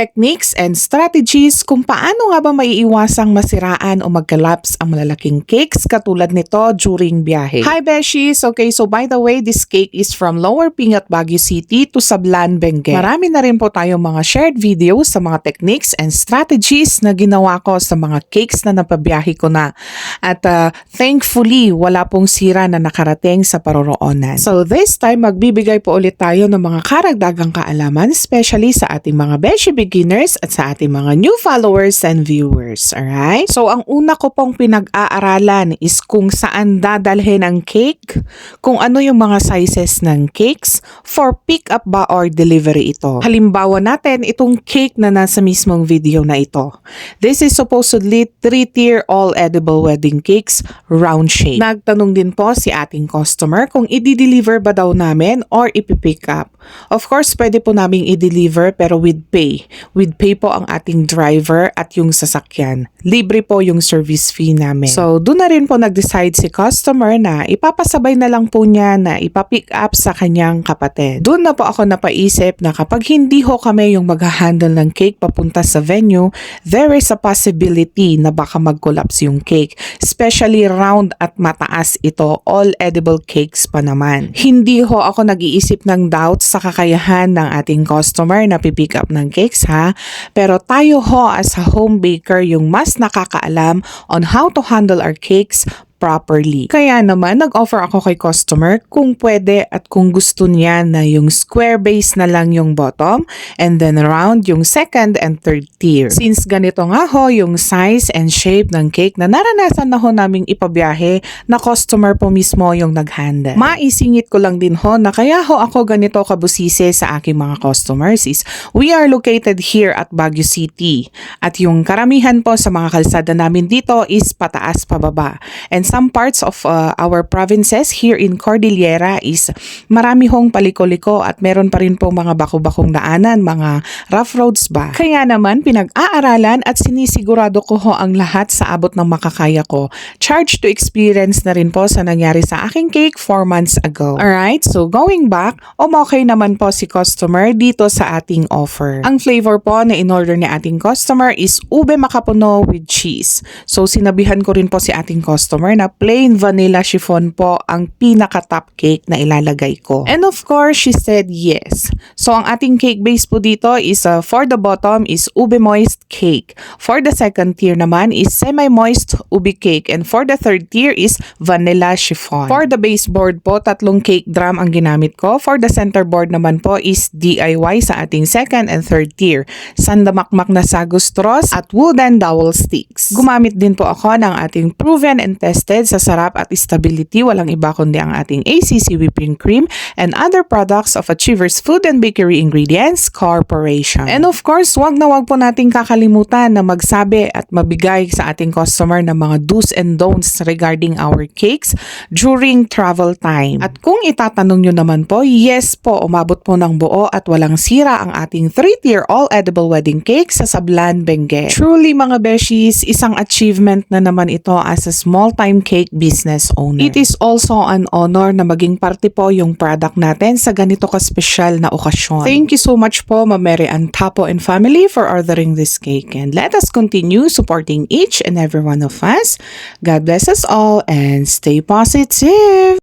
techniques and strategies kung paano nga ba maiiwasang masiraan o mag-collapse ang malalaking cakes katulad nito during biyahe. Hi Beshies! Okay, so by the way, this cake is from Lower Pingat, Baguio City to Sablan, Benguet. Marami na rin po tayong mga shared videos sa mga techniques and strategies na ginawa ko sa mga cakes na napabiyahe ko na. At thankfully, wala pong sira na nakarating sa paroroonan. So this time, magbibigay po ulit tayo ng mga karagdagang kaalaman, especially sa ating mga Beshi beginners at sa ating mga new followers and viewers. Alright? So ang una ko pong pinag-aaralan is kung saan dadalhin ang cake, kung ano yung mga sizes ng cakes, for pick-up ba or delivery ito. Halimbawa natin itong cake na nasa mismong video na ito. This is supposedly 3-tier all edible wedding cakes, round shape. Nagtanong din po si ating customer kung i-deliver ba daw namin or ipipick up. Of course, pwede po naming i-deliver pero with pay. With pay po ang ating driver at yung sasakyan. Libre po yung service fee namin. So, doon na rin po nag-decide si customer na ipapasabay na lang po niya na ipapick up sa kanyang kapatid. Doon na po ako napaisip na kapag hindi ho kami yung mag-handle ng cake papunta sa venue, there is a possibility na baka mag-collapse yung cake. Especially round at mataas ito, all edible cakes pa naman. Hindi ho ako nag-iisip ng doubts sa kakayahan ng ating customer na pipick up ng cakes ha, pero tayo ho as a home baker yung mas nakakaalam on how to handle our cakes properly. Kaya naman, nag-offer ako kay customer kung pwede at kung gusto niya na yung square base na lang yung bottom and then round yung second and third tier. Since ganito nga ho yung size and shape ng cake na naranasan na ho naming ipabiyahe na customer po mismo yung nag-handle. Maisingit ko lang din ho na kaya ho ako ganito kabusise sa aking mga customers is we are located here at Baguio City at yung karamihan po sa mga kalsada namin dito is pataas pababa. And some parts of our provinces here in Cordillera is marami hong paliko-liko at meron pa rin pong mga bako-bakong daanan, mga rough roads ba. Kaya naman pinag-aaralan at sinisigurado ko ho ang lahat sa abot ng makakaya ko. Charge to experience na rin po sa nangyari sa aking cake 4 months ago. Alright, so going back, okay naman po si customer dito sa ating offer. Ang flavor po na in-order ni ating customer is ube makapuno with cheese. So sinabihan ko rin po si ating customer na plain vanilla chiffon po ang pinaka-top cake na ilalagay ko. And of course, she said yes. So ang ating cake base po dito is for the bottom is ube moist cake. For the second tier naman is semi-moist ube cake. And for the third tier is vanilla chiffon. For the baseboard po, 3 cake drum ang ginamit ko. For the center board naman po is DIY sa ating second and third tier. Sandamakmak na sago straws at wooden dowel sticks. Gumamit din po ako ng ating proven and tested sa sarap at stability, walang iba kundi ang ating ACC whipping cream and other products of Achievers Food and Bakery Ingredients Corporation. And of course, wag na wag po nating kakalimutan na magsabi at mabigay sa ating customer ng mga do's and don'ts regarding our cakes during travel time. At kung itatanong nyo naman po, yes po, umabot po ng buo at walang sira ang ating 3-tier all edible wedding cake sa Sablan, Benguet. Truly mga beshies, isang achievement na naman ito as a small-time cake business owner. It is also an honor na maging parte po yung product natin sa ganito ka-special na okasyon. Thank you so much po Ma'am Ann Tapo and family for ordering this cake, and let us continue supporting each and every one of us. God bless us all and stay positive!